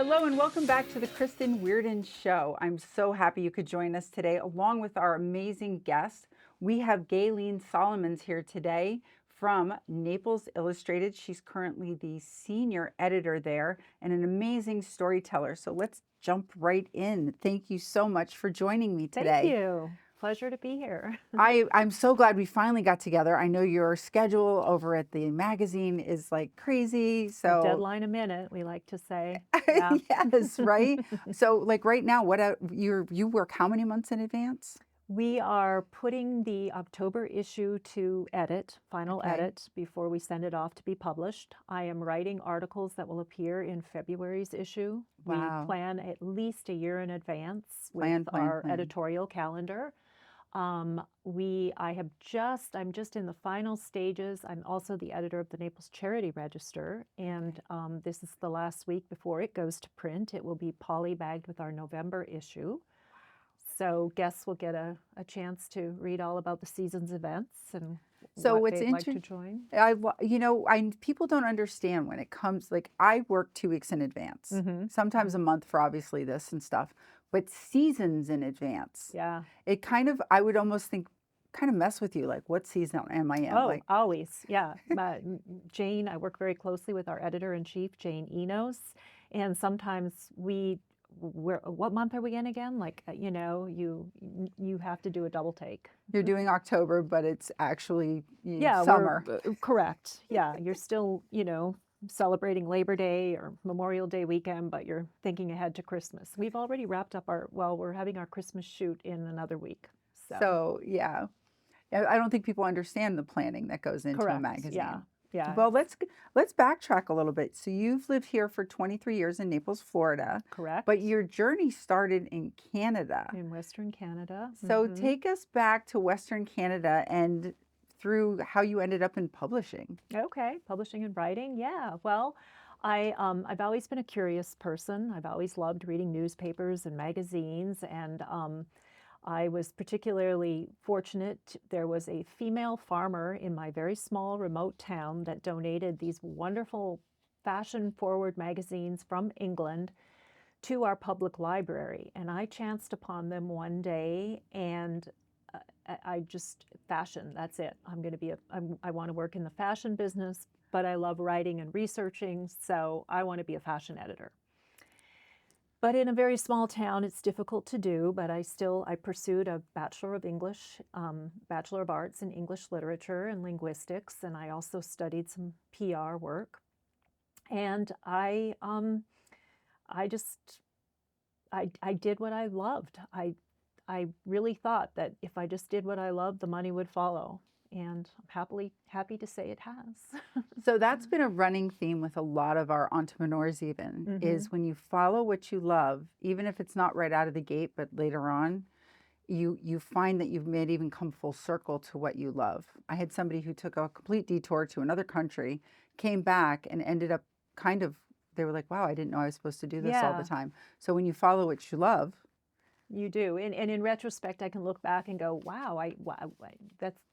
Hello and welcome back to the Kristen Weardon Show. I'm so happy you could join us today along with our amazing guest. We have Gaylene Salomons here today from Naples Illustrated. She's currently the senior editor there and an amazing storyteller. So let's jump right in. Thank you so much for joining me today. Thank you. Pleasure to be here. I'm so glad we finally got together. I know your schedule over at the magazine is like crazy. A So deadline a minute, we like to say. Yeah. yes, right. So like right now, you work how many months in advance? We are putting the October issue to edit, final Okay. edit, before we send it off to be published. I am writing articles that will appear in February's issue. We Wow. plan at least a year in advance with Plan, plan, our plan. editorial calendar. I'm just in the final stages. I'm also the editor of the Naples Charity Register, and this is the last week before it goes to print. It will be polybagged with our November issue. So guests will get a chance to read all about the season's events and So what what's they'd like to interesting, join. I people don't understand when it comes, like I work 2 weeks in advance, Mm-hmm. sometimes a month for obviously this and stuff, but seasons in advance. Yeah. It kind of, I would almost think, kind of mess with you, like what season am I in? Oh, Like, always. Yeah. Jane, I work very closely with our editor-in-chief, Jane Enos, and sometimes what month are we in again? Like, you have to do a double take. you're doing October, but it's actually Yeah, we're summer. correct. Yeah, you're still, celebrating Labor Day or Memorial Day weekend, but you're thinking ahead to Christmas. We've already wrapped up we're having our Christmas shoot in another week. So, So yeah. I don't think people understand the planning that goes into a correct. Yeah. magazine. Yeah. Well, let's backtrack a little bit. So you've lived here for 23 years in Naples, Florida, Correct. but your journey started in Canada. In Western Canada. So Mm-hmm. take us back to Western Canada and through how you ended up in publishing. Okay, publishing and writing. Yeah. Well, I've always been a curious person. I've always loved reading newspapers and magazines, and I was particularly fortunate. There was a female farmer in my very small remote town that donated these wonderful fashion-forward magazines from England to our public library, and I chanced upon them one day, and I just fashion. That's it. I want to work in the fashion business, but I love writing and researching, so I want to be a fashion editor. But in a very small town, it's difficult to do, but I pursued a Bachelor of English, Bachelor of Arts in English Literature and Linguistics, and I also studied some PR work. And I just, I did what I loved. I really thought that if I just did what I loved, the money would follow. And I'm happy to say it has. So that's been a running theme with a lot of our entrepreneurs even, Mm-hmm. is when you follow what you love, even if it's not right out of the gate, but later on, you find that you've made even come full circle to what you love. I had somebody who took a complete detour to another country, came back and ended up kind of, they were like, wow, I didn't know I was supposed to do this all the Yeah. time. So when you follow what you love, You do, and in retrospect, I can look back and go, "Wow,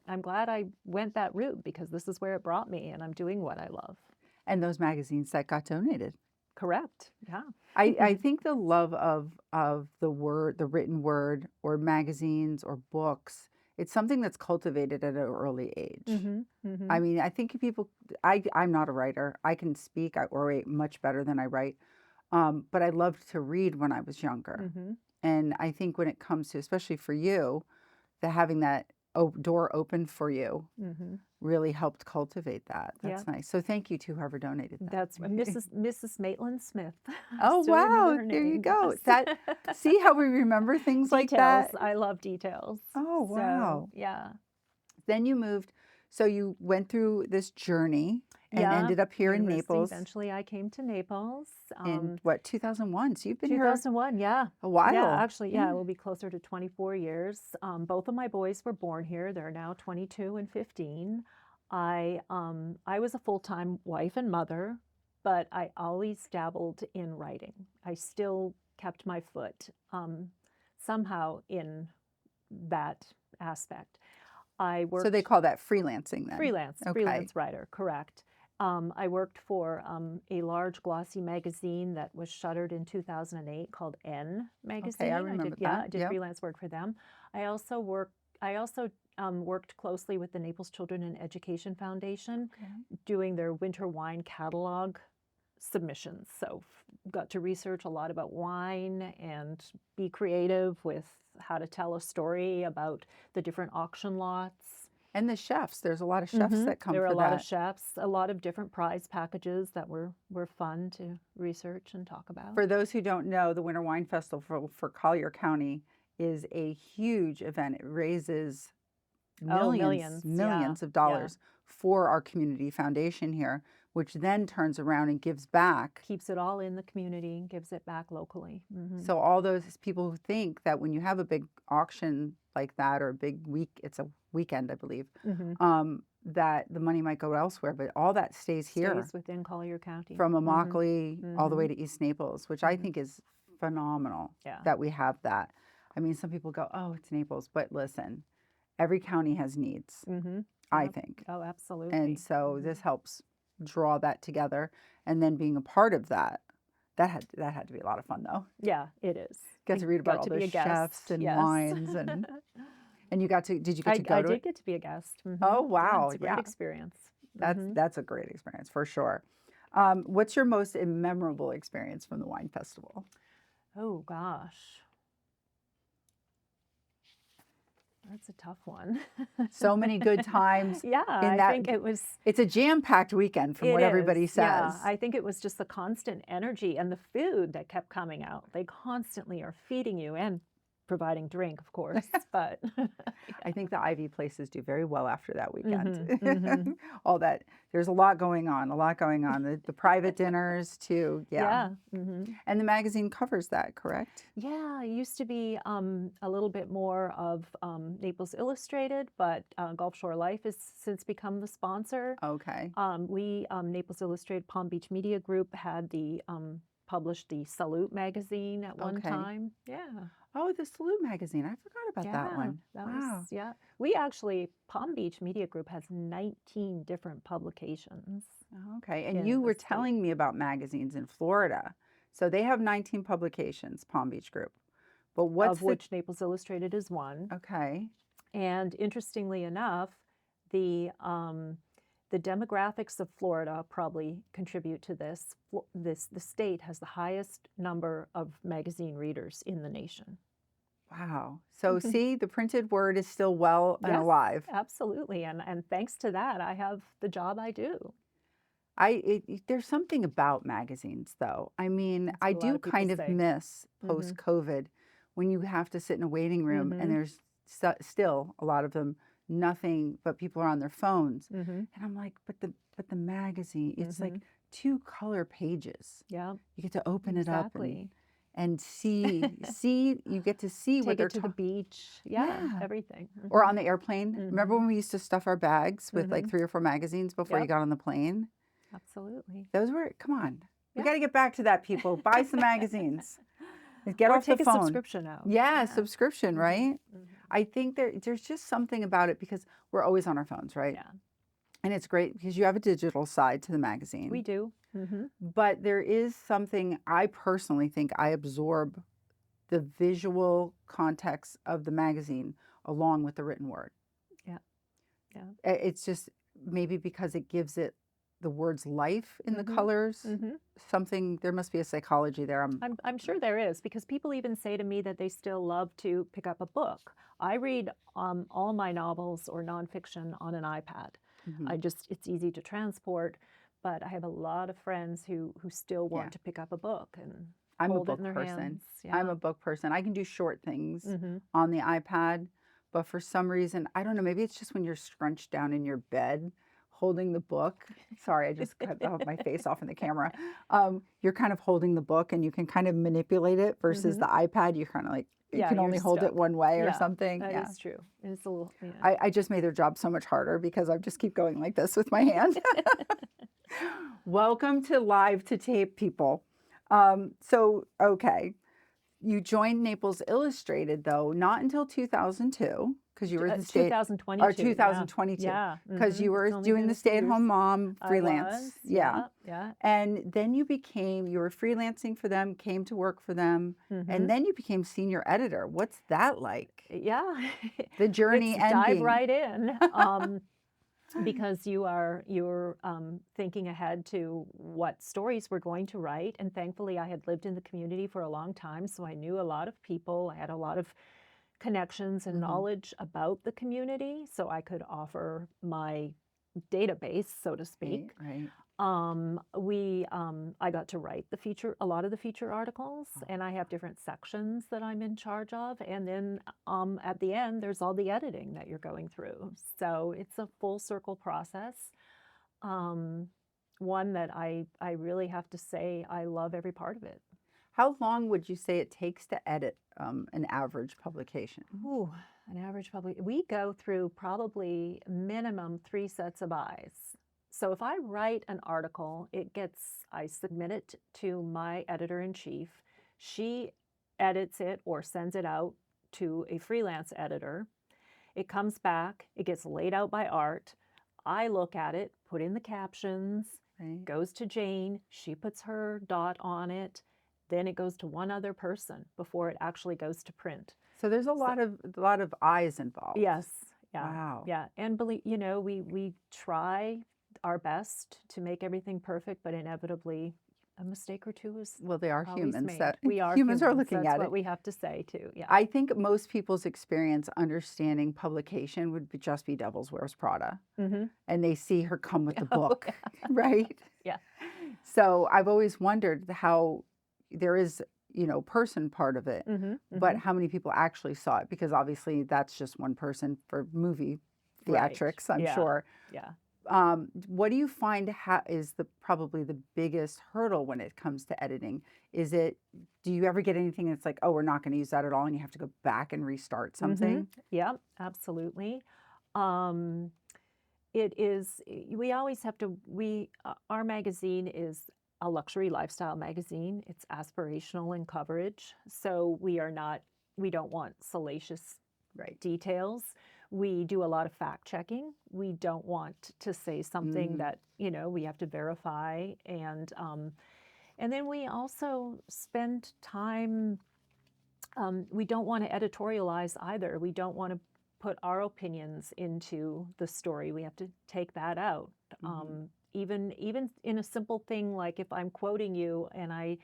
I'm glad I went that route because this is where it brought me, and I'm doing what I love." and those magazines that got donated. Correct. Yeah. I think the love of the word, the written word, or magazines or books, it's something that's cultivated at an early age. Mm-hmm. Mm-hmm. I mean, I think people, I'm not a writer. I can speak, I orate much better than I write. But I loved to read when I was younger. Mm-hmm. And I think when it comes to, especially for you, the having that door open for you Mm-hmm. really helped cultivate that. Yeah. That's nice. So thank you to whoever donated that. That's Mrs. Maitland Smith. I Oh, still remember wow. her There you name. go. Yes. See how we remember things like Details. that? I love details. Oh, So wow. yeah. Then you moved, so you went through this journey and Yeah. ended up here in University. Naples Eventually, I came to Naples. in what, 2001? So you've been here 2001, yeah. a Yeah, while. actually, yeah, it will be closer to 24 years. Both of my boys were born here. They're now 22 and 15. I was a full-time wife and mother, but I always dabbled in writing. I still kept my foot somehow in that aspect. I So they worked call that freelancing then. freelance Okay. writer, correct. I worked for a large glossy magazine that was shuttered in 2008 called N Okay, I magazine. remember Yeah, that. I did Yep. freelance work for them. I also worked closely with the Naples Children and Education Foundation, Okay. doing their winter wine catalog submissions. So got to research a lot about wine and be creative with how to tell a story about the different auction lots. And the chefs, there's a lot of chefs that come There were a for lot of that. chefs, a lot of different prize packages that were fun to research and talk about. For those who don't know, the Winter Wine Festival for Collier County is a huge event. It raises Oh, millions. Yeah. millions of Yeah. dollars for our community foundation here, which then turns around and gives back. Keeps it all in the community, gives it back locally. So all those people who think that when you have a big auction like that or a big week, it's a weekend, I believe, that the money might go elsewhere, but all that stays here Stays within Collier County. from Immokalee all the way to East Naples, which I think is phenomenal Yeah. that we have that. I mean, some people go, oh, it's Naples, but listen, every county has needs, I Yep. think. Oh, absolutely. And so this helps draw that together. And then being a part of that, that had to be a lot of fun though. Yeah, it is. Get to read about Got all to be the a guest. chefs and Yes. wines and you got to, did you get to go I to did it? get to be a guest. Oh, Yeah, wow. it's a great experience. That's a great experience for sure. What's your most memorable experience from the wine festival? Oh gosh. That's a tough one. So many good times. Yeah, in I that, think it was. It's a jam-packed weekend from what everybody says. Yeah, I think it was just the constant energy and the food that kept coming out. They constantly are feeding you and providing drink, of course, but I think the Ivy places do very well after that weekend. All that, there's a lot going on, The private dinners too, yeah. And the magazine covers that, correct? Yeah, it used to be a little bit more of Naples Illustrated, but Gulf Shore Life has since become the sponsor. Okay. Naples Illustrated Palm Beach Media Group had published the Salute magazine at one time. Yeah. Oh, the Salute magazine. I forgot about that one. Wow. Yeah. We actually, Palm Beach Media Group has 19 different publications. Okay. And you were telling me about magazines in Florida. So they have 19 publications, Palm Beach Group. But what's of which Naples Illustrated is one. Okay. And interestingly enough, the demographics of Florida probably contribute to this. The state has the highest number of magazine readers in the nation. Wow. So see, the printed word is still well and alive. Absolutely. And thanks to that, I have the job I do. There's something about magazines, though. I mean, I do kind of miss post-COVID when you have to sit in a waiting room and there's still a lot of them, nothing but people are on their phones. And I'm like, but the magazine, it's like 2 color pages. Yeah. You get to open it up and see, you get to see what they're to the beach. Yeah. Everything. Or on the airplane. Remember when we used to stuff our bags with like 3 or 4 magazines before you got on the plane? Absolutely. Those were, come on. We got to get back to that, people. Buy some magazines. Get off the phone. Take a subscription out. Yeah, subscription, right? I think there's just something about it because we're always on our phones, right? Yeah. And it's great because you have a digital side to the magazine. We do. But there is something, I personally think I absorb the visual context of the magazine along with the written word. Yeah. Yeah. It's just maybe because it gives it the words life in the colors. Something, there must be a psychology there. I'm sure there is, because people even say to me that they still love to pick up a book. I read all my novels or nonfiction on an iPad. It's easy to transport, but I have a lot of friends who still want to pick up a book and hold it in their hands. Yeah. I'm a book person. I can do short things on the iPad, but for some reason, I don't know, maybe it's just when you're scrunched down in your bed holding the book. Sorry, I just cut my face off in the camera. You're kind of holding the book and you can kind of manipulate it versus the iPad. You're kind of like, you can only hold it one way or something. That is true. It's a little, I just made their job so much harder because I just keep going like this with my hand. Welcome to Live to Tape, people. Okay. You joined Naples Illustrated, though, not until 2002, because you were in state, or 2022, yeah. 2022, Yeah, because you it's were only doing been the a few years. stay-at-home mom I freelance. was, Yeah. yeah, yeah. And then you were freelancing for them, came to work for them, and Mhm. then you became senior editor. What's that like? Yeah. The Let's journey dive ending. right in. Because you're thinking ahead to what stories we're going to write, and thankfully I had lived in the community for a long time, so I knew a lot of people. I had a lot of connections and Mhm. knowledge about the community, so I could offer my database, so to Right, speak. right. I got to write a lot of the feature articles, Oh, and I have different sections that I'm in charge of. And then at the end, there's all the editing that you're going through. So it's a full circle process. Um, One that I really have to say I love every part of it. how long would you say it takes to edit an average publication? Ooh, an average we go through probably minimum 3 sets of eyes. So if I write an article, I submit it to my editor-in-chief. She edits it or sends it out to a freelance editor. It comes back, it gets laid out by Art. I look at it, put in the captions, Right. goes to Jane, she puts her dot on it, then it goes to one other person before it actually goes to print. So there's So a lot of eyes involved. yes, yeah, Wow. yeah, and we try our best to make everything perfect, but inevitably a mistake or two is Well, they are always humans. made. That We are humans are humans, looking that's at what it. we have to say too, yeah. I think most people's experience understanding publication would just be Devil's Wears Prada, Mhm. and they see her come with the Oh, book, right? yeah. So I've always wondered how there is, person part of it, Mhm, but mhm. how many people actually saw it? Because obviously that's just one person for movie Right, theatrics, I'm yeah, sure. yeah. What do you find is probably the biggest hurdle when it comes to editing? Do you ever get anything that's like, oh, we're not going to use that at all, and you have to go back and restart Mhm, something? yeah, absolutely. Um, it is we always have to our magazine is a luxury lifestyle magazine. It's aspirational in coverage, so we don't want salacious Right. details. We do a lot of fact checking. We don't want to say something Mm, that, we have to verify. And then we also spend time, we don't want to editorialize either. We don't want to put our opinions into the story. We have to take that out. mhm. Even in a simple thing like if I'm quoting you and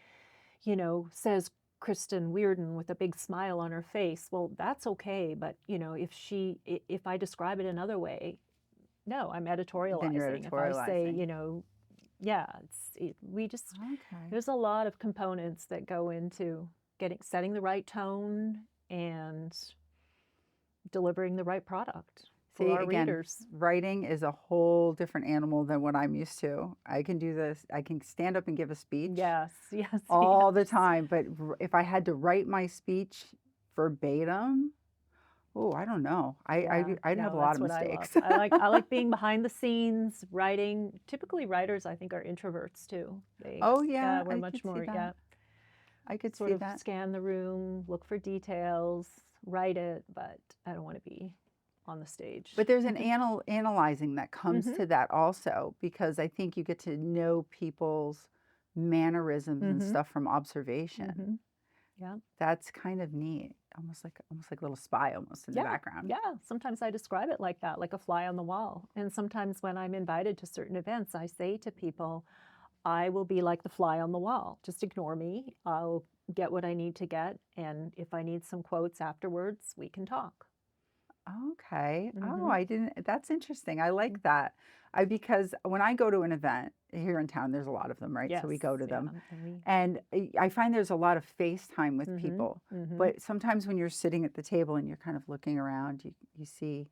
says Kristen Weardon with a big smile on her face, well, that's okay. But if I describe it another way, no, I'm Then you're editorializing. If I say, editorializing. yeah, we just Okay. there's a lot of components that go into setting the right tone and delivering the right product for See, our again, readers. writing is a whole different animal than what I'm used to. I can do this. I can stand up and give a speech Yes, yes, all the yes. time, but if I had to write my speech verbatim, oh, I don't know. Yeah, I'd have a no, lot that's of what I love. mistakes. I like being behind the scenes, writing. Typically, writers, I think, are introverts too. Oh, Yeah, yeah, we're I much could see more, that. yeah, I could sort see of that. scan the room, look for details, write it, but I don't want to be on the stage. But there's an analyzing that comes Mhm. to that also, because I think you get to know people's mannerisms and Mhm. stuff from observation. Mhm. Yeah. That's kind of neat. Almost like a little spy almost in the Yeah. background. Yeah. Sometimes I describe it like that, like a fly on the wall. And sometimes when I'm invited to certain events, I say to people, I will be like the fly on the wall. Just ignore me. I'll get what I need to get. And if I need some quotes afterwards, we can talk. Okay. Oh, Mhm. I didn't that's interesting. I like that. Because when I go to an event here in town, there's a lot of them, right? So Yes. we go to Yeah. them. And we. And I find there's a lot of FaceTime with Mhm. people. Mhm. But sometimes when you're sitting at the table and you're kind of looking around, you see,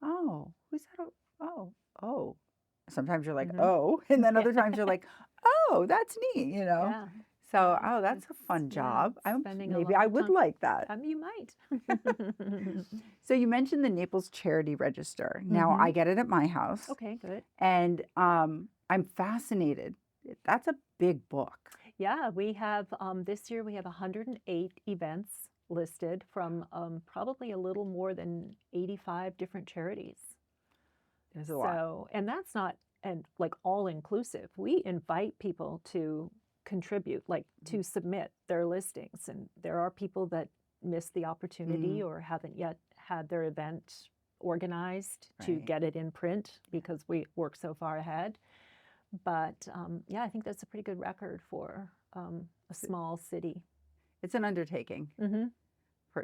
oh, who's that? Oh, oh. Sometimes you're like, Mhm. oh, and then Yeah. other times you're like, oh, that's neat. Yeah. So, Yeah. oh, that's a fun Yeah. job. Spending a Maybe lot I of would time. like that. You might. So you mentioned the Naples Charity Register. Now I Mhm. get it at my house, Okay, good. and I'm fascinated. That's a big book. Yeah, we have this year we have 108 events listed from probably a little more than 85 different charities. There's a lot. So, and that's not and like all inclusive. We invite people to contribute, like to submit their listings. And there are people that miss the opportunity Mm, or haven't yet had their event organized to right. get it in print because we work so far ahead. But yeah, I think that's a pretty good record for a small city. It's an undertaking Hmm.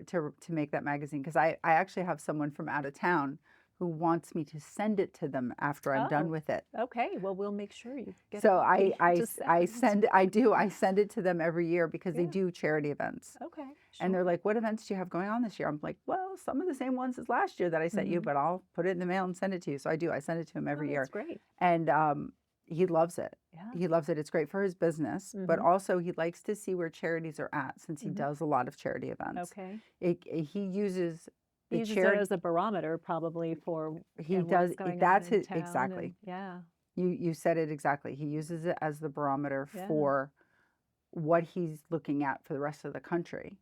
to make that magazine because I actually have someone from out of town who wants me to send it to them after I'm done Oh, with it. okay. Well, we'll make sure you get a So copy to send. I send it to them every year because they Yeah. do charity events. Okay. And Sure. they're like, "What events do you have going on this year?" I'm like, "Well, some of the same ones as last year that I sent you, Hmm. but I'll put it in the mail and send it to you." So I do. I send it to him Oh, every that's year. great. And he loves it. Yeah. He loves it. It's great for his business, but Hmm. also he likes to see where charities are at since he Hmm. does a lot of charity events. Okay. He uses He the uses it charity, as a barometer probably for he and does, what's going on that's in it town and exactly. yeah. You said it exactly. He uses it as the barometer Yeah. for what he's looking at for the rest of the country.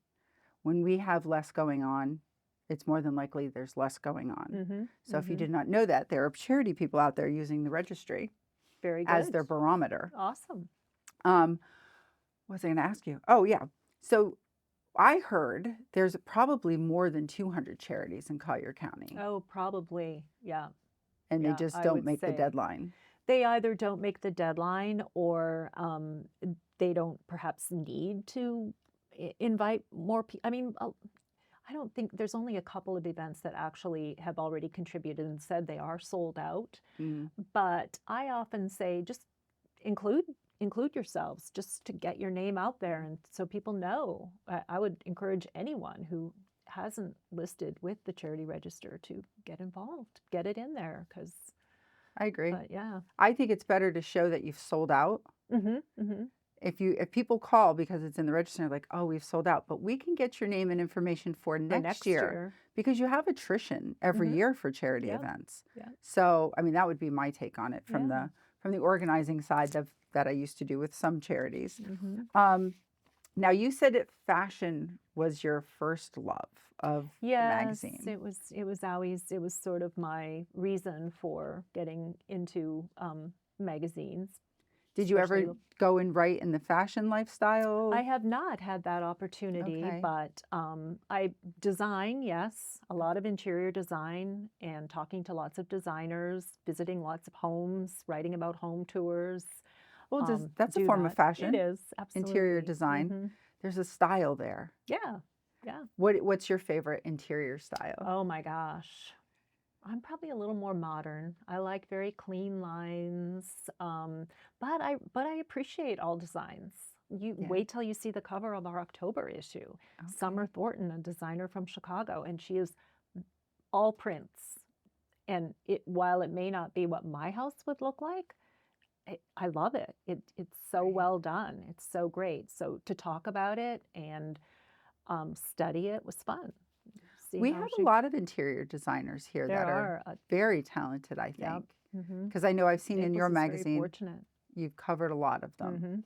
When we have less going on, it's more than likely there's less going on. Mhm. So if you Mhm. did not know that, there are charity people out there using the registry Very as good. their barometer. Awesome. Um, what was I going to ask you? Oh, yeah. So I heard there's probably more than 200 charities in Collier County, Oh, probably. Yeah. and they Yeah, just I don't would make the say deadline. they either don't make the deadline or they don't perhaps need to invite more people. I mean, I don't think there's only a couple of events that actually have already contributed and said they are sold out. Mm, But I often say just include include yourselves just to get your name out there and so people know. I would encourage anyone who hasn't listed with the charity register to get involved, get it in there because I agree. but yeah. I think it's better to show that you've sold out. Mhm. Mhm. If people call because it's in the register, like, oh, we've sold out, but we can get your name and information for For next next year year. because you have attrition every Mhm. year for charity Yep. events. Yep. So, I mean, that would be my take on it Yeah. from the organizing side that I used to do with some charities. Mhm. Um, Now, you said that fashion was your first love of the Yes, magazine. it was sort of my reason for getting into magazines, Did you especially ever go and write in the fashion I lifestyle? have not had that opportunity, Okay. but I design, yes, a lot of interior design and talking to lots of designers, visiting lots of homes, writing about home tours. Well, that's a Do form of that. It fashion, is, interior absolutely. design. Hmm. There's a style there. Yeah, yeah. What's your favorite interior style? Oh my gosh. I'm probably a little more modern. I like very clean lines, but I appreciate all designs. You Yeah. wait till you see the cover of our October issue. Okay. Summer Thornton, a designer from Chicago, and she is all prints. And it while it may not be what my house would look like, I love it. It's so Right. well done. It's so great. So to talk about it and study it was fun. See We how have a she lot of interior designers here there that are are very talented, I yep. think. Hmm. Because I know I've seen in Naples your is very magazine, fortunate. you've covered a lot of them. Mhm.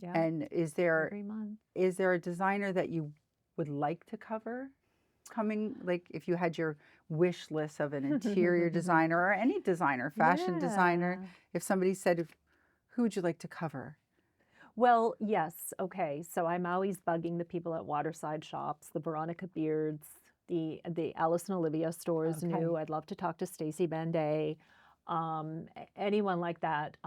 Yeah, And every month. is there a designer that you would like to cover coming, like if you had your wish list of an interior designer or any designer, fashion designer, Yeah. if somebody said, who would you like to cover? Well, yes, okay, so I'm always bugging the people at Waterside Shops, the Veronica Beards, the Alice and Olivia store is new. Okay. I'd love to talk to Stacey Benday, anyone like that.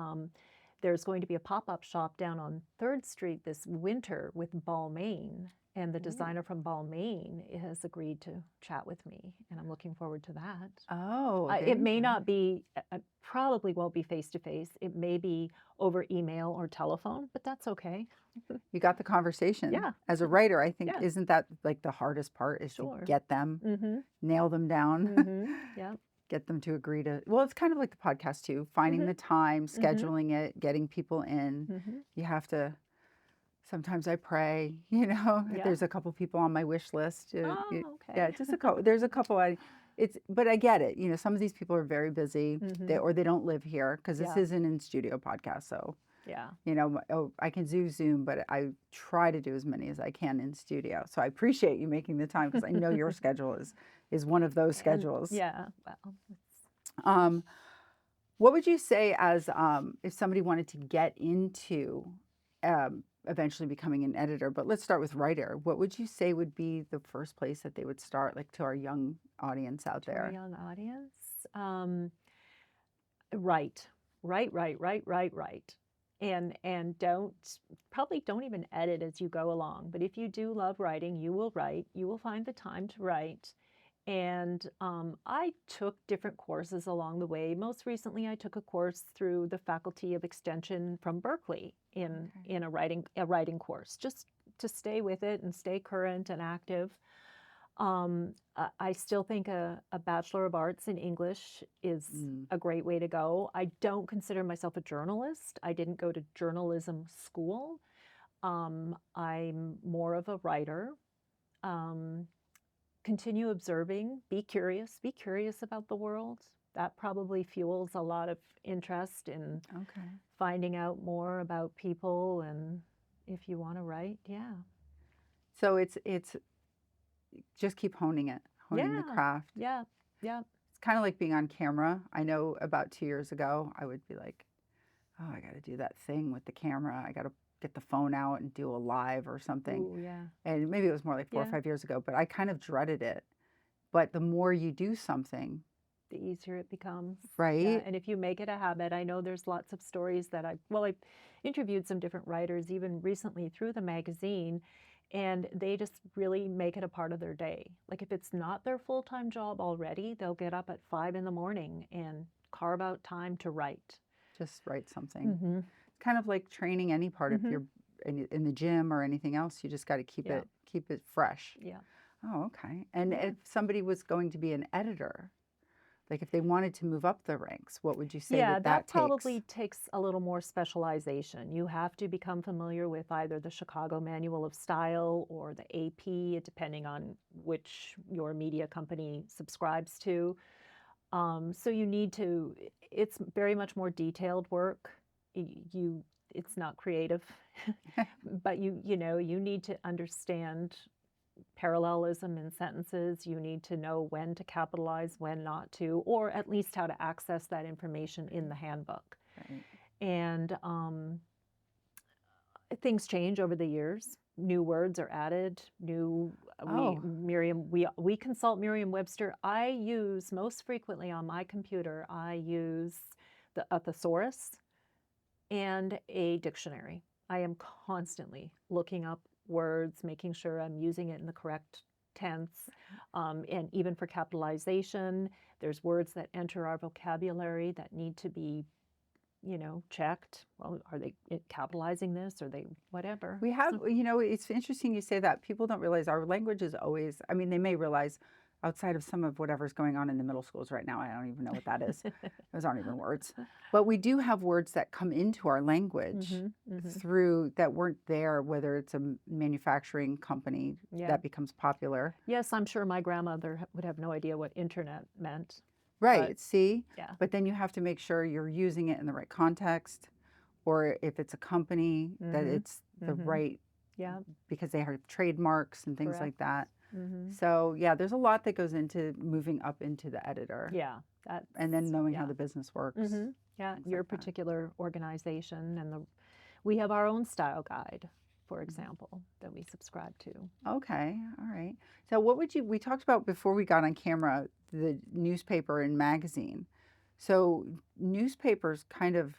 There's going to be a pop-up shop down on 3rd Street this winter with Balmain, and the Ooh. designer from Balmain has agreed to chat with me, and I'm looking forward to that. Oh, there It you may not go. be, probably won't be face to face. It may be over email or telephone, but that's okay. You got the conversation. Yeah, As a writer, I think, yeah, isn't that like the hardest part is to sure. get them, Mhm, nail them down, mhm, yeah, get them to agree to, well, it's kind of like the podcast too, finding mhm, the time, mhm, scheduling it, getting people in. mhm, You have to, sometimes I pray, yeah. there's a couple people on my wish list. Oh, Yeah, okay. just a couple, there's a couple but I get it. Some of these people are very busy Mhm, or they don't live here because this yeah, is an in studio podcast. So Yeah. Oh, I can do Zoom, but I try to do as many as I can in studio. So I appreciate you making the time because I know your schedule is one of those And schedules. yeah, well, Um, what would you say as if somebody wanted to get into eventually becoming an editor? But let's start with writer. What would you say would be the first place that they would start, like to our young audience out to our there? young audience, write, write, and don't even edit as you go along. But if you do love writing, you will write. You will find the time to write. And I took different courses along the way. Most recently, I took a course through the Faculty of Extension from Berkeley Okay. in a writing course, just to stay with it and stay current and active. I still think a Bachelor of Arts in English is Mm, a great way to go. I don't consider myself a journalist. I didn't go to journalism school. I'm more of a writer. Um, Continue observing, be curious about the world. That probably fuels a lot of interest in okay. finding out more about people. And if you want to write, yeah. So it's just keep honing the Yeah, craft. yeah, yeah. It's kind of like being on camera. I know about 2 years ago, I would be like, oh, I got to do that thing with the camera. I got to get the phone out and do a live or something. Ooh, yeah, And maybe it was more like four or yeah. 5 years ago, but I kind of dreaded it. But the more you do something, The easier it becomes. Yeah, right? and if you make it a habit, I know there's lots of stories that I interviewed some different writers even recently through the magazine, and they just really make it a part of their day. Like if it's not their full-time job already, they'll get up at 5 in the morning and carve out time to write. Just write something. Mm-hmm. It's kind of like training any part of Mm-hmm. your in the gym or anything else. You just got to Yeah, keep it fresh. yeah, Oh, okay. And yeah. if somebody was going to be an editor, like if they wanted to move up the ranks, what would you say Yeah, that that that takes? probably takes a little more specialization. You have to become familiar with either the Chicago Manual of Style or the AP, depending on which your media company subscribes to. So you need to, it's very much more detailed work. It's not creative, but you need to understand parallelism in sentences. You need to know when to capitalize, when not to, or at least how to access that information in the handbook. Right. And things change over the years. New words are added. New we Oh, Merriam we consult Merriam-Webster. I use most frequently on my computer. I use a thesaurus and a dictionary. I am constantly looking up words, making sure I'm using it in the correct tense. And even for capitalization, there's words that enter our vocabulary that need to be, checked. Well, are they capitalizing this? Are they whatever? we have, So, it's interesting you say that. People don't realize our language is always, I mean, they may realize outside of some of whatever's going on in the middle schools right now, I don't even know what that is. Those aren't even words. But we do have words that come into our language hmm hmm through that weren't there, whether it's a manufacturing company yeah. that becomes popular. Yes, I'm sure my grandmother would have no idea what internet meant, but Right, see? yeah. But then you have to make sure you're using it in the right context, or if it's a company, that hmm it's the hmm right, Yeah, because they have trademarks and things correct. like that. hmm So, yeah, there's a lot that goes into moving up into the editor Yeah, that's and then knowing how yeah. the business works, hmm Yeah, things your like that. particular organization we have our own style guide, for Mhm. example, that we subscribe to. Okay, all right. So, what would you, we talked about before we got on camera, the newspaper and magazine. So, newspapers kind of,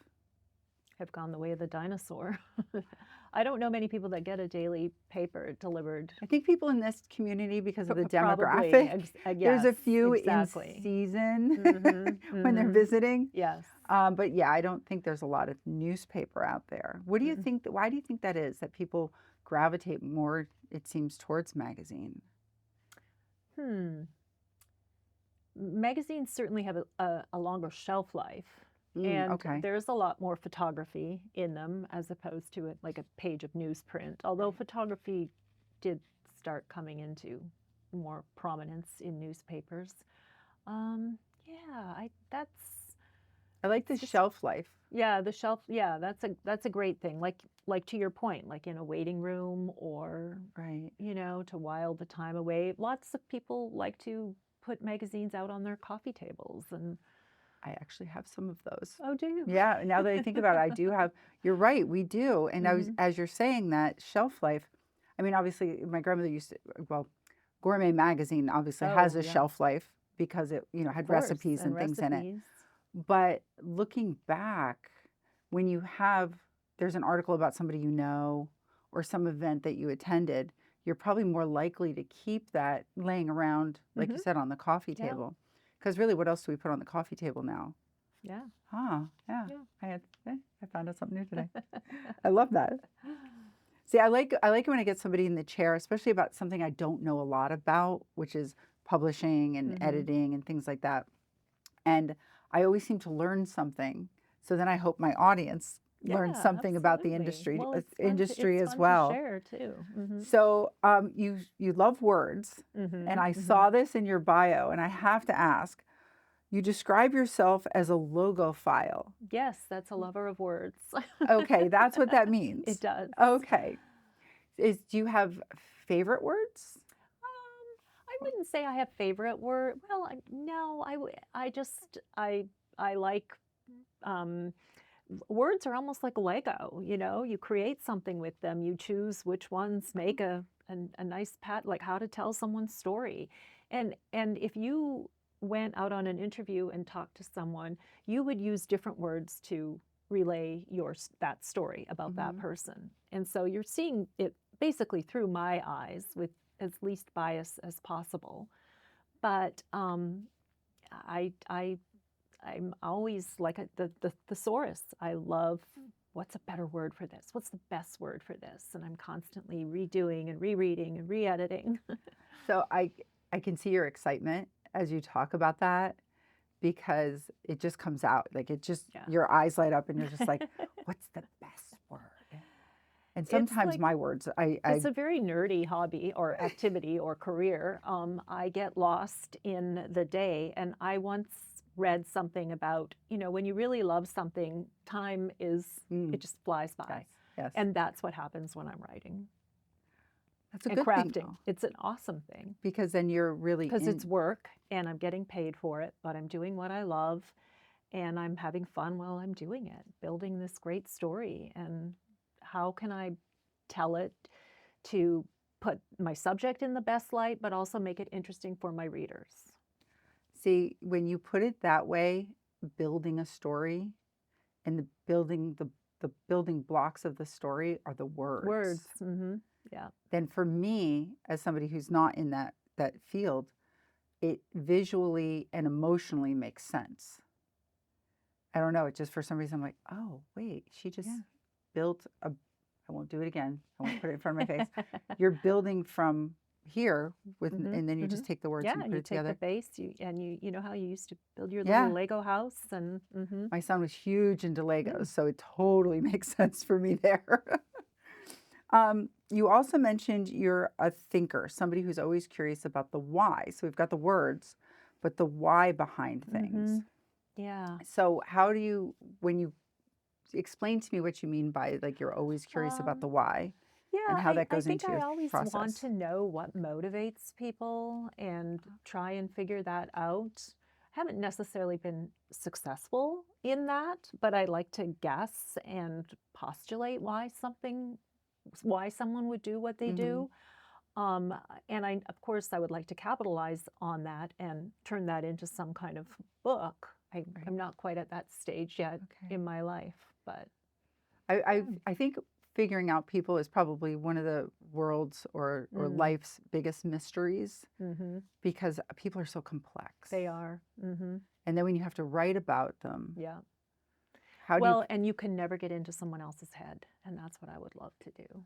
Have gone the way of the dinosaur. I don't know many people that get a daily paper delivered. I think people in this community, because of the Probably, demographic, there's yes, a few in exactly. season hmm when they're hmm visiting. Yes. But yeah, I don't think there's a lot of newspaper out there. What do you Mm. think? Why do you think that is? That people gravitate more, it seems, towards magazine. Hmm. Magazines certainly have a longer shelf life, and Okay. there's a lot more photography in them as opposed to like a page of newsprint. Although Right. photography did start coming into more prominence in newspapers. Yeah, that's I like the It's just shelf life. yeah, the shelf. Yeah, that's a great thing. Like to your point, like in a waiting room or Right. to while the time away. Lots of people like to put magazines out on their coffee tables and I actually have some of those. oh, do you? Yeah, now that I think about it, I do have, you're right, we do. And hmm as you're saying that, shelf life, I mean, obviously, my grandmother used to, well, Gourmet Magazine obviously has Oh, a yeah, shelf life because it, of had course, recipes and and things in it. recipes. But looking back, when there's an article about somebody or some event that you attended, you're probably more likely to keep that laying around, like you hmm said, on the coffee Yeah, table. Because really, what else do we put on the coffee table now? yeah, Huh, yeah. yeah. I found out something new today. I love that. See, I like it when I get somebody in the chair, especially about something I don't know a lot about, which is publishing and hmm editing and things like that. And I always seem to learn something. So then I hope my audience learns Yeah, something about the absolutely. Well, industry it's as fun to well. share too. So you love words, and I Hmm saw this in your bio, and I have to ask. You describe yourself as a logophile. Yes, that's a lover of words. Okay, that's what that It means. does. Okay. Do you have favorite words? I wouldn't say I have favorite word. Well, no, I just I like um, words are almost like Lego. You create something with them. You choose which ones make a nice like how to tell someone's story, and if you went out on an interview and talked to someone, you would use different words to relay that story about that Hmm. person, and so you're seeing it basically through my eyes with as least bias as possible. But I I'm always like the thesaurus. I love what's a better word for this? What's the best word for this? And I'm constantly redoing and rereading and re-editing. So I can see your excitement as you talk about that because it just comes out. Like it just Yeah. your eyes light up and you're just like, what's the best word? And It's sometimes like my words, I it's a very nerdy hobby or activity or career. I get lost in the day, and I once read something about, when you really love something, mm, it just flies yes, by. yes. And that's what happens when I'm writing That's a and good thing crafting. though, It's an awesome thing because then you're really because it's in. work and I'm getting paid for it, but I'm doing what I love and I'm having fun while I'm doing it, building this great story. And how can I tell it to put my subject in the best light, but also make it interesting for my readers? See, when you put it that way, building a story and the building blocks of the story are the Words. words. Yeah. Then for me, as somebody who's not in that field, it visually and emotionally makes sense. I don't know, it just for some reason I'm like, "Oh, wait, she just Yeah. built a I won't do it again. I won't put it in front of my face. You're building from here with hmm and then you hmm just take the words and Yeah, you put you it take the together." base, you know how you used to build your little Yeah. Lego house and My son was huge into Legos, mm, so it totally makes sense for me there. You also mentioned you're a thinker, somebody who's always curious about the why. So we've got the words, but the why behind things. yeah. So when you explain to me what you mean by like you're always curious about the Um, why yeah, and how that I goes think into I your always want process. to know what motivates people and try and figure that out. I haven't necessarily been successful in that, but I like to guess and postulate why someone would do what they Hmm. do. Um, and of course, I would like to capitalize on that and turn that into some kind of book. Right. I'm not quite at that stage yet Okay. in my life, but yeah. I think figuring out people is probably one of the world's or Mm, life's biggest mysteries hmm because people are so complex. They are. And then when you have to write about them, Yeah. how do you Well, and you can never get into someone else's head, and that's what I would love to do,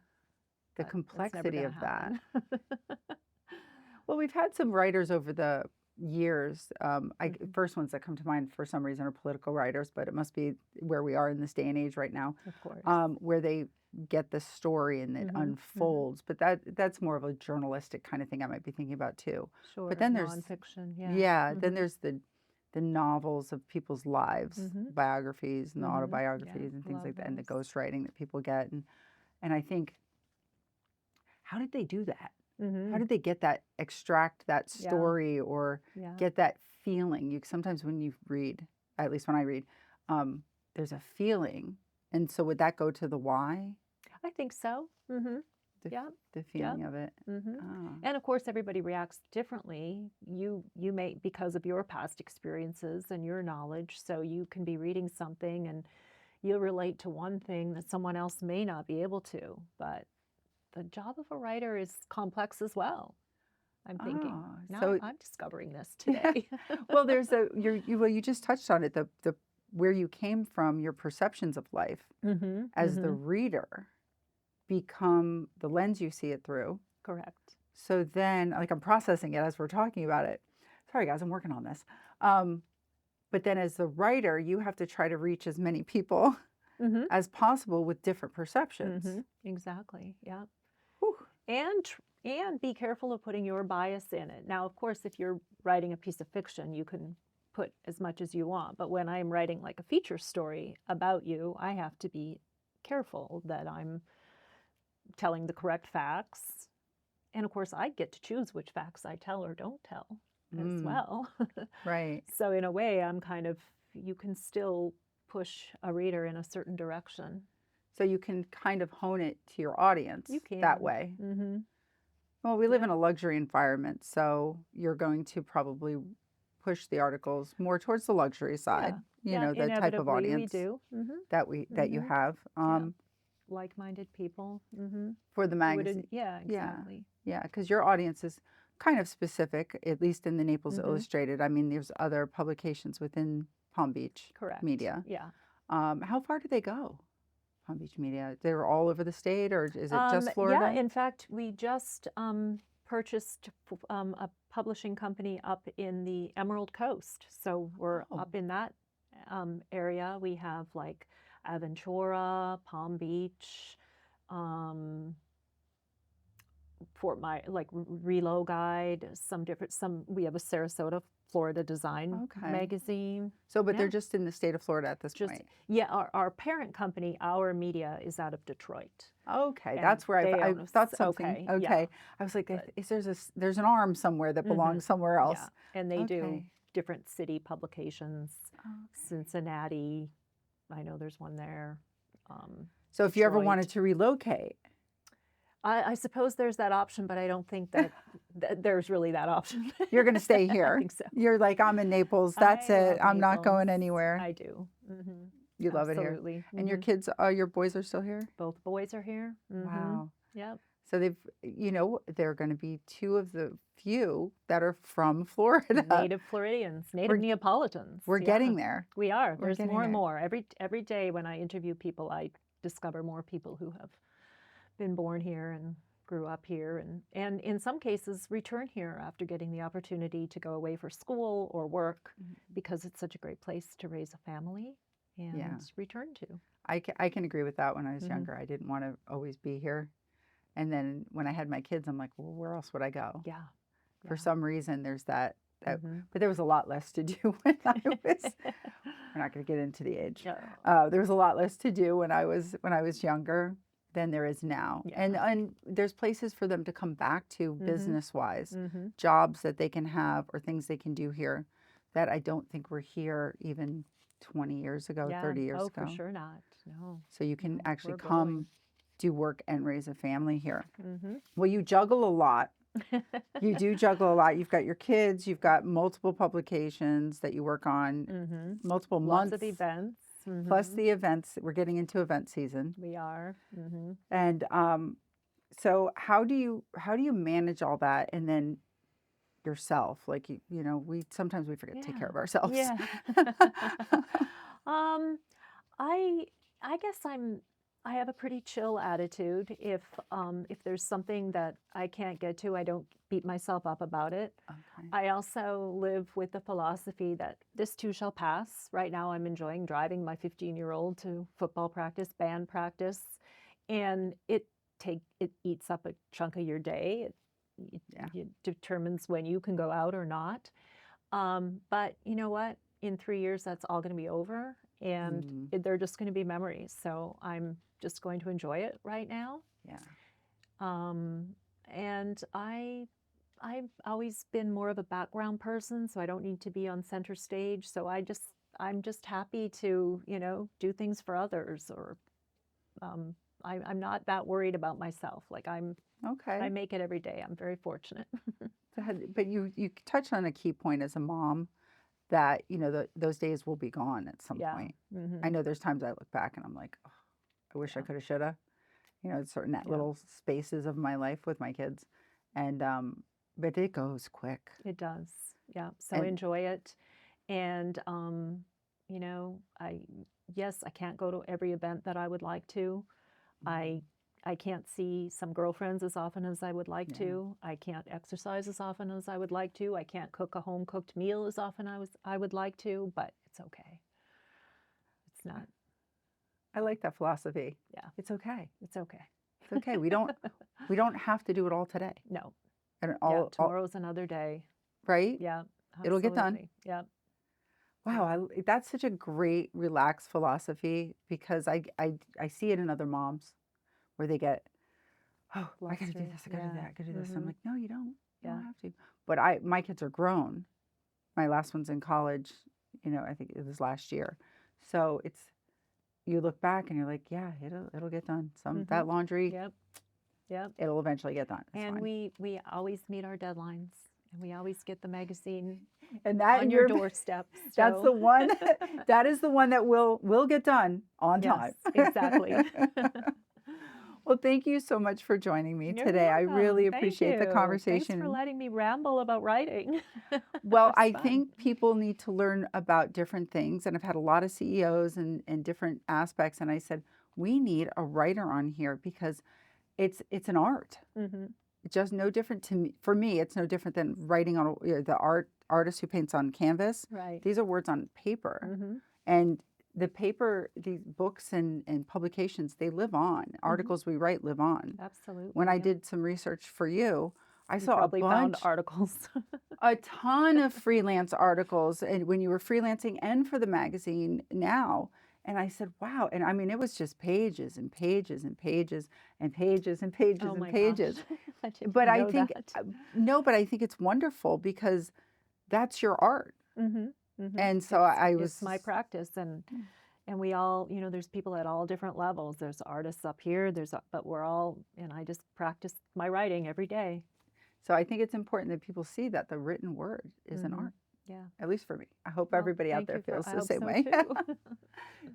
the but it's never complexity going to of that? happen. Well, we've had some writers over the years. hmm First ones that come to mind for some reason are political writers, but it must be where we are in this day and age right now, Of course. where they get the story and it hmm unfolds. But that's more of a journalistic kind of thing I might be thinking about too. But Sure. then there's Nonfiction. Yeah. yeah, then there's the novels of people's lives, Mm-hmm. biographies and the Mm-hmm. Yeah, autobiographies and things love like that, and the those. ghostwriting that people get. And I think, how did they do that? How Mm-hmm. did they get that, extract that Yeah, story or yeah. get that feeling? You sometimes when you read, at least when I read, um, there's a feeling. And so would that go to the why? I think so. Mm-hmm. The, Yeah, the yeah. feeling of it. Mm-hmm. Ah. And of course, everybody reacts differently. You may, because of your past experiences and your knowledge, so you can be reading something and you'll relate to one thing that someone else may not be able to. But the job of a writer is complex as well. I'm thinking. Ah. Now So I'm discovering this yeah. today. Well, there's a well, you just touched on it, the where you came from, your perceptions of life Mm-hmm. as the Mm-hmm. reader become the lens you see it through. Correct. So then, like, I'm processing it as we're talking about it. Sorry, guys, I'm working on this. Um, but then as the writer, you have to try to reach as many people Mm-hmm. as possible with different perceptions. Mm-hmm. Exactly. Yeah. Whew. And be careful of putting your bias in it. Now, of course, if you're writing a piece of fiction, you can put as much as you want. But when I'm writing like a feature story about you, I have to be careful that I'm telling the correct facts. And of course, I get to choose which facts I tell or don't tell as Mm, well. right. So in a way, I'm kind of, you can still push a reader in a certain direction. So you can kind of hone it to your audience You that can. way. Mm-hmm. Well, we live Yep. in a luxury environment, so you're going to probably push the articles more towards the luxury Yeah. side, you Yeah. know, the type of Inevitably, we audience do. Mm-hmm. that you Mm-hmm. have. Yeah. Like-minded people. Mm-hmm. For the Who wouldn't? magazine. Yeah. Yeah. Exactly. Yeah, because your audience is kind of specific, at least in the Naples Mm-hmm. Illustrated. I mean, there's other publications within Palm Beach Correct. Media. Yeah. How far do they go? Palm Beach Media. They're all over the state, or is it just Yeah. Florida? In fact, we just purchased a publishing company up in the Emerald Coast. So we're Oh, up in that area. We have like Aventura, Palm Beach, um, like Relo Guide, we have a Sarasota, Florida design okay. magazine. So, but they're Yeah, just in the state of Florida at this just, point. yeah, our parent company, Our Media, is out of Detroit. Okay, And that's where they I own us. thought something. Okay, yeah, Okay, I was like, but there's an arm somewhere that belongs somewhere yeah, else. and they do Okay. different city publications. Okay. Cincinnati, I know there's one there. So, if you ever Detroit. wanted to relocate, I suppose there's that option, but I don't think that there's really that option. you're going to stay I here. think so. You're like, I'm in Naples. That's I it. love I'm not Naples. going anywhere. I do. Hmm. You love it here. Absolutely. And your Hmm. kids, your boys are still here? Both boys are here. Hmm. Wow. Yep. So they're going to be two of the few that are from Florida. Native Floridians, native We're, Neapolitans. we're Yeah, getting there. we are. We're There's getting more and there. more. Every day when I interview people, I discover more people who have been born here and grew up here, and in some cases return here after getting the opportunity to go away for school or work because it's such a great place to raise a family and Yeah. return to. I can agree with that. When I was Hmm. younger, I didn't want to always be here. And then when I had my kids, I'm like, well, where else would I go? Yeah. For some reason, there's that. Hmm. But there was a lot less to do when I was. We're not going to get into the age. Oh, There was a lot less to do when I was younger than there is now. yeah. And there's places for them to come back to Hmm. business wise, Hmm. jobs that they can have or things they can do here that I don't think were here even 20 years ago, Yeah. 30 years Oh, ago. for sure not. No. So you can No, actually we're come growing. do work and raise a family here. Hmm. Well, you juggle a lot. You do juggle a lot. You've got your kids, you've got multiple publications that you work on, Hmm. multiple Lots months, of events. plus Hmm. the events. We're getting into event season. We are. Hmm. And so how do you manage all that and then yourself? Like we sometimes we forget to take care Yeah. of ourselves. Yeah. um, I I guess I have a pretty chill attitude. If there's something that I can't get to, I don't beat myself up about it. Okay. I also live with the philosophy that this too shall pass. Right now, I'm enjoying driving my 15-year-old to football practice, band practice, and it eats up a chunk of your day. It Yeah. determines when you can go out or not. But you know what? In 3 years, that's all going to be over, and Mm, they're just going to be memories. So I'm just going to enjoy it right now. yeah. Um, and I've always been more of a background person, so I don't need to be on center stage. So I'm just happy to, do things for others, or um, I'm not that worried about myself. Like I Okay. make it every day. I'm very fortunate. But you touched on a key point as a mom that, those days will be gone at some Yeah. point. I Hmm. know there's times I look back and I'm like, oh, I wish I Yeah. could have, shoulda, certain Yeah. little spaces of my life with my kids. And, but it goes quick. It does. Yeah. So And enjoy it. And I yes, I can't go to every event that I would like to. I Mhm. I can't see some girlfriends as often as I would like Yeah, to. I can't exercise as often as I would like to. I can't cook a home cooked meal as often I would like to, but it's okay. It's I not. I like that philosophy. Yeah, It's okay. it's okay. It's okay. We don't have to do it all today. No. And Yeah, all tomorrow's another day. right? Yeah, It'll get done. absolutely. Yeah. Wow, Yeah. that's such a great relaxed philosophy because I see it in other moms where they get, oh, I got to do Flustered. this, I got to do Yeah. that, I got to do this. And I'm Mhm. like, no, you don't. You Yeah. don't have to. But my kids are grown. My last one's in college. I think it was last year. So you look back and you're like, yeah, it'll get done. That Mhm. laundry, Yep. Yep. it'll eventually get done. It's And fine. we always meet our deadlines, and we always get the magazine And that on your doorstep. that's the So one that is the one that will get done on yes, time. exactly. Well, thank you so much for joining me You're today. I really welcome. Thank appreciate the you. Thanks for conversation. letting me ramble about writing. It Well, was I fun. think people need to learn about different things. And I've had a lot of CEOs and different aspects. And I said, we need a writer on here because it's an art. Mhm. It's just no different to me. For me, it's no different than writing on the artist who paints on canvas. Right. These are words on paper. Mhm. And the paper, these books and publications, they live on. Mhm. Articles we write live on. When Absolutely. I Yep. did some research for you, I You saw probably found articles. a ton of freelance articles, and when you were freelancing and for the magazine now. And I said, wow. And I mean, it was just pages and pages and pages and pages and pages Oh and my gosh. pages. I didn't But even I know think, that. no, but I think it's wonderful because that's your art. Mhm. Mhm. And so I It's was, my practice, and we all, there's people at all different levels. There's artists up here, but we're all, and I just practice my writing every day. so I think it's important that people see that the written word is an Mhm. art, Yeah. at least for me. I hope Well, everybody out thank there you for feels I the hope same so way. too.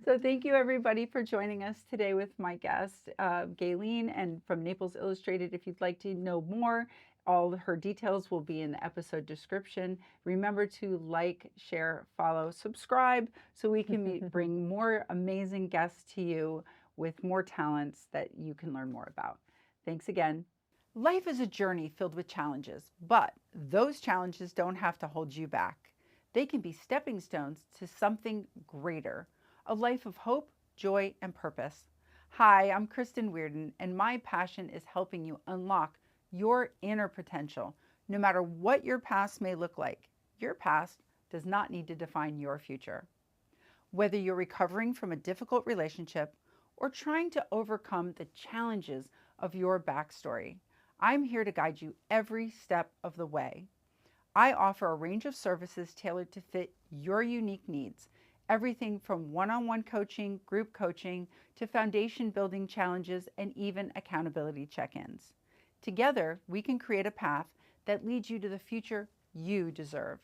So thank you everybody for joining us today with my guest, Gaylene, and from Naples Illustrated. If you'd like to know more, all her details will be in the episode description. Remember to like, share, follow, subscribe so we can bring more amazing guests to you with more talents that you can learn more about. Thanks again. Life is a journey filled with challenges, but those challenges don't have to hold you back. They can be stepping stones to something greater, a life of hope, joy, and purpose. Hi, I'm Kristen Weardon, and my passion is helping you unlock your inner potential. No matter what your past may look like, your past does not need to define your future. Whether you're recovering from a difficult relationship or trying to overcome the challenges of your backstory, I'm here to guide you every step of the way. I offer a range of services tailored to fit your unique needs, everything from one-on-one coaching, group coaching, to foundation building challenges, and even accountability check-ins. Together, we can create a path that leads you to the future you deserve.